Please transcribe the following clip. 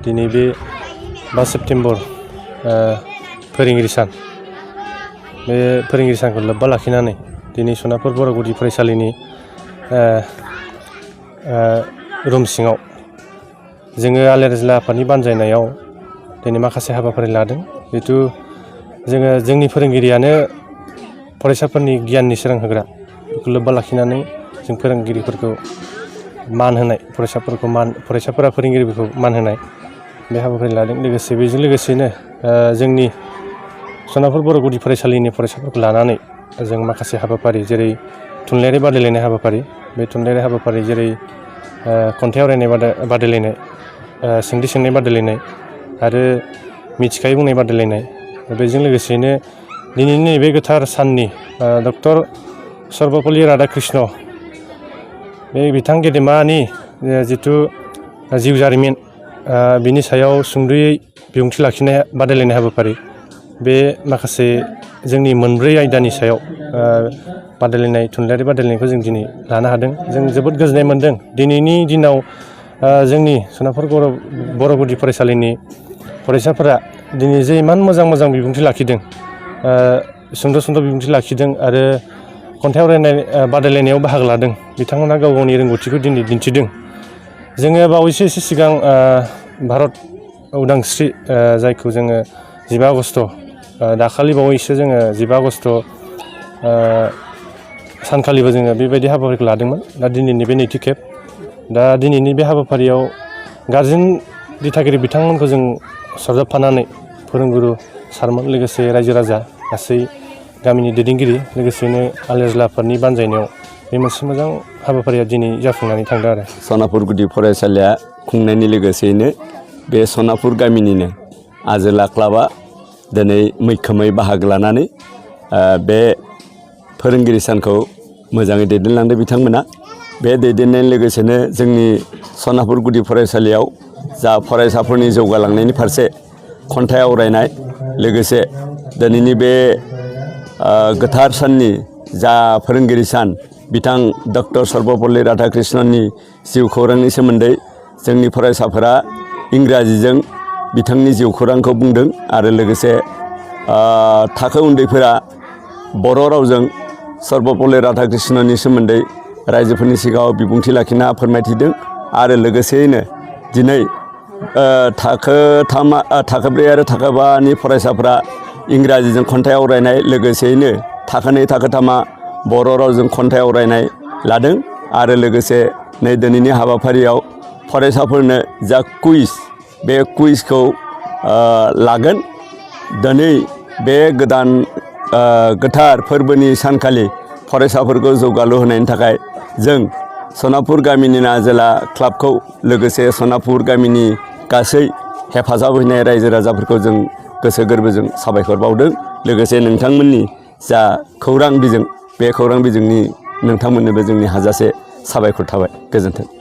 दिनै बे 5 सेप्तेम्बर फोरोंगिरि सान बे फोरोंगिरि सानखौ लोब्बा लाखिनानै दिनै सनापुर बर' गुदि फरायसालिनि रुम सिङाव जोङो आलेरजिला आफादनि बानजायनायाव दिनै माखासे हाबाफारि लादों। जिहेतु जोङो जोंनि फोरोंगिरियानो फरायसाफोरनि गियाननि सोरां होग्रा, बेखौ लोब्बा लाखिनानै जों फोरोंगिरिफोरखौ मान होनाय, फरायसाफोरा फोरोंगिरिफोरखौ मान होनाय बे हाबाफारि लादों। लोगोसे बेजों लोगोसेनो जोंनि सनापुर बर' गुदि फरायसालिनि फरायसाफोरखौ लानानै जों माखासे हाबाफारि जेरै थुनलाइयारि बादायलायनाय हाबाफारि, बे थुनलाइयारि हाबाफारि जेरै खन्थाइ आवरायनाय बादायलायनाय, सोंथि सोंनाय बादायलायनाय आरो मिथिखायै बुंनाय बादायलायनाय, बेजों लोगोसेनो दिनैनि नैबे गोथार साननि डक्टर सर्वपल्ली राधाकृष्ण बे बिथां गेदेमानि जिथु जिउ जारिमिन बिनि सायाव सुंद'यै बिबुंथि लाखिनाय बादायलायनाय हाबाफारि, बे माखासे जोंनि मोनब्रै आयदानि सायाव बादायलायनाय थुनलाइयारि बादायलायनायखौ जों दिनै लानो हादों। जों जोबोद गोजोननाय मोनदों। दिनैनि दिनाव जोंनि सनापुर बर' गुदि फरायसालिनि फरायसाफोरा दिनै जे इमान मोजां बिबुंथि लाखिदों, सुंद' बिबुंथि लाखिदों आरो खन्थाइ आवरायनाय बादायलायनायाव बाहागो लादों, बिथांमोनहा गाव गावनि रोंगौथिखौ दिनै दिन्थिदों। जोङो बावैसो एसे सिगां भारत उदांस्रि जायखौ जोङो 15 आगस्ट दाखालि बावैसो जोङो 15 आगस्ट सानखालिबो जोङो बेबायदि हाबाफारिखौ लादोंमोन। दा दिनैनि बे नैथि खेब, दा दिनैनि बे हाबाफारियाव गारजेन दिथागिरि बिथांमोनखौ जों सरजाबफानानै फोरोंगुरु सारमोन, लोगोसे रायजो राजा, गासै गामिनि दैदेनगिरि, लोगोसेनो आलेरजिला आफादनि बानजायनायाव बे मोनसे मोजां हाबाफारिया दिनै जाफुंनानै थांदों आरो। सनापुर गुदि फरायसालिया खुंनायनि लोगोसेयैनो बे सनापुर गामिनिनो आजोला क्लाबा दिनै मैखोमै बाहागो लानानै बे फोरोंगिरि सानखौ मोजाङै दैदेनलांदों बिथांमोना। बे दैदेननायनि लोगोसेनो जोंनि सनापुर गुदि फरायसालियाव जा फरायसाफोरनि जौगालांनायनि फारसे खन्थाइ आवरायनाय, लोगोसे दिनैनि बे गोथार साननि जा फोरोंगिरि सान, बिथां डक्टर सर्वपल्ली राधाकृष्णननि जिउ खौरांनि सोमोन्दै जोंनि फरायसाफोरा इंराजिजों बिथांनि जिउ खौरांखौ बुंदों आरो लोगोसे थाखो उन्दैफोरा बर' रावजों सर्वपल्ली राधाकृष्णननि सोमोन्दै रायजोफोरनि सिगाङाव बिबुंथि लाखिना फोरमायथिदों। आरो लोगोसेयैनो दिनै थाखो ब्रै आरो थाखो 5नि फरायसाफोरा इंराजिजों खन्थाइ आवरायनाय, लोगोसेयैनो थाखो 2 थाखो 3आ बर' रावजों खन्थाइ आवरायनाय लादों। आरो लोगोसे नै दिनैनि हाबाफारियाव फरायसाफोरनो जा कुइज, बे कुइजखौ लागोन। दिनै बे गोदान गोथार फोरबोनि सानखालि फरायसाफोरखौ जौगालु होनायनि थाखाय जों सनापुर गामिनि आजोला क्लाबखौ, लोगोसे सनापुर गामिनि गासै हेफाजाब होनाय रायजो राजाफोरखौ जों गोसो गोरबोजों साबायखर बावदों। लोगोसे नोंथांमोननि जा खौरां बिजों, बे खौरां बिजोंनि नोंथांमोननोबो जोंनि हाजासे साबायखर थाबाय। गोजोन्थों।